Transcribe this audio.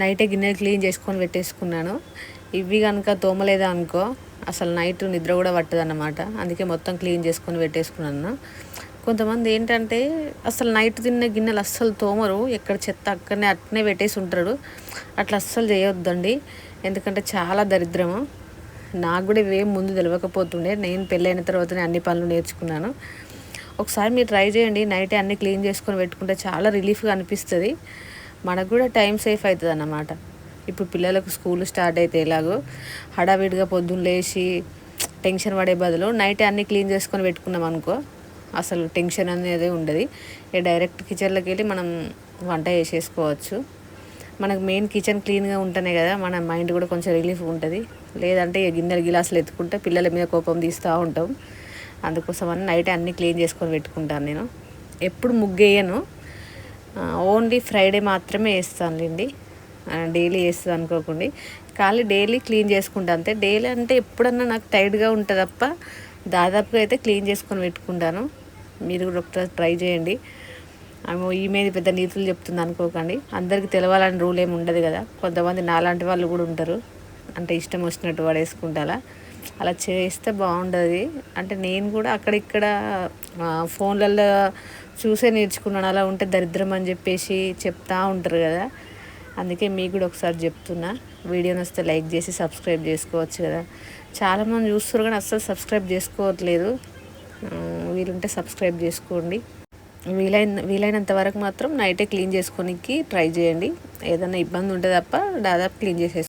నైటే గిన్నెలు క్లీన్ చేసుకొని పెట్టేసుకున్నాను. ఇవి కనుక తోమలేదా అనుకో అసలు నైట్ నిద్ర కూడా పట్టదన్నమాట. అందుకే మొత్తం క్లీన్ చేసుకొని పెట్టేసుకున్నాను. కొంతమంది ఏంటంటే అసలు నైట్ తిన్న గిన్నెలు అస్సలు తోమరు, ఎక్కడ చెత్త అక్కడనే అట్నే పెట్టేసి ఉంటారు. అట్లా అస్సలు చేయొద్దండి, ఎందుకంటే చాలా దరిద్రము. నాకు కూడా ఇవేం ముందు తెలియకపోతుండే, నేను పెళ్ళైన తర్వాతనే అన్ని పనులు నేర్చుకున్నాను. ఒకసారి మీరు ట్రై చేయండి, నైటే అన్నీ క్లీన్ చేసుకొని పెట్టుకుంటే చాలా రిలీఫ్గా అనిపిస్తుంది. మనకు కూడా టైం సేఫ్ అవుతుంది అన్నమాట. ఇప్పుడు పిల్లలకు స్కూల్ స్టార్ట్ అయితే ఎలాగో హడావిడిగా పొద్దున్న లేచి టెన్షన్ పడే బదులు నైటే అన్నీ క్లీన్ చేసుకొని పెట్టుకున్నాం అనుకో అసలు టెన్షన్ అనేది ఉండదు. డైరెక్ట్ కిచెన్లోకి వెళ్ళి మనం వంట చేసేసుకోవచ్చు. మనకు మెయిన్ కిచెన్ క్లీన్గా ఉంటేనే కదా మన మైండ్ కూడా కొంచెం రిలీఫ్ ఉంటుంది. లేదంటే గిన్నెలు గిలాసులు ఎత్తుకుంటే పిల్లల మీద కోపం తీస్తూ ఉంటాం. అందుకోసం అని నైట్ అన్నీ క్లీన్ చేసుకొని పెట్టుకుంటాను. నేను ఎప్పుడు ముగ్గేయను, ఓన్లీ ఫ్రైడే మాత్రమే వేస్తానులేండి. డైలీ వేస్తుంది అనుకోకండి, ఖాళీ డైలీ క్లీన్ చేసుకుంటాను అంతే. డైలీ అంటే ఎప్పుడన్నా నాకు టైట్గా ఉంటుంది తప్ప దాదాపుగా అయితే క్లీన్ చేసుకొని పెట్టుకుంటాను. మీరు కూడా ఒకసారి ట్రై చేయండి. ఆమె ఈమె పెద్ద నీతులు చెప్తుంది అనుకోకండి, అందరికీ తెలవాలని రూల్ ఏమి ఉండదు కదా. కొంతమంది నాలాంటి వాళ్ళు కూడా ఉంటారు, అంటే ఇష్టం వచ్చినట్టు పడేసుకుంటారా. అలా చేస్తే బాగుండదు. అంటే నేను కూడా అక్కడిక్కడ ఫోన్లలో చూసే నేర్చుకున్నాను. అలా ఉంటే దరిద్రం అని చెప్పేసి చెప్తూ ఉంటారు కదా. అందుకే మీకు కూడా ఒకసారి చెప్తున్నా, వీడియోని వస్తే లైక్ చేసి సబ్స్క్రైబ్ చేసుకోవచ్చు కదా. చాలామంది చూస్తారు కానీ అస్సలు సబ్స్క్రైబ్ చేసుకోవట్లేదు. వీలుంటే సబ్స్క్రైబ్ చేసుకోండి. వీలైనంత వరకు మాత్రం నైటే క్లీన్ చేసుకోనికి ట్రై చేయండి. ఏదైనా ఇబ్బంది ఉంటే తప్ప దాదాపు క్లీన్ చేసేసుకోండి.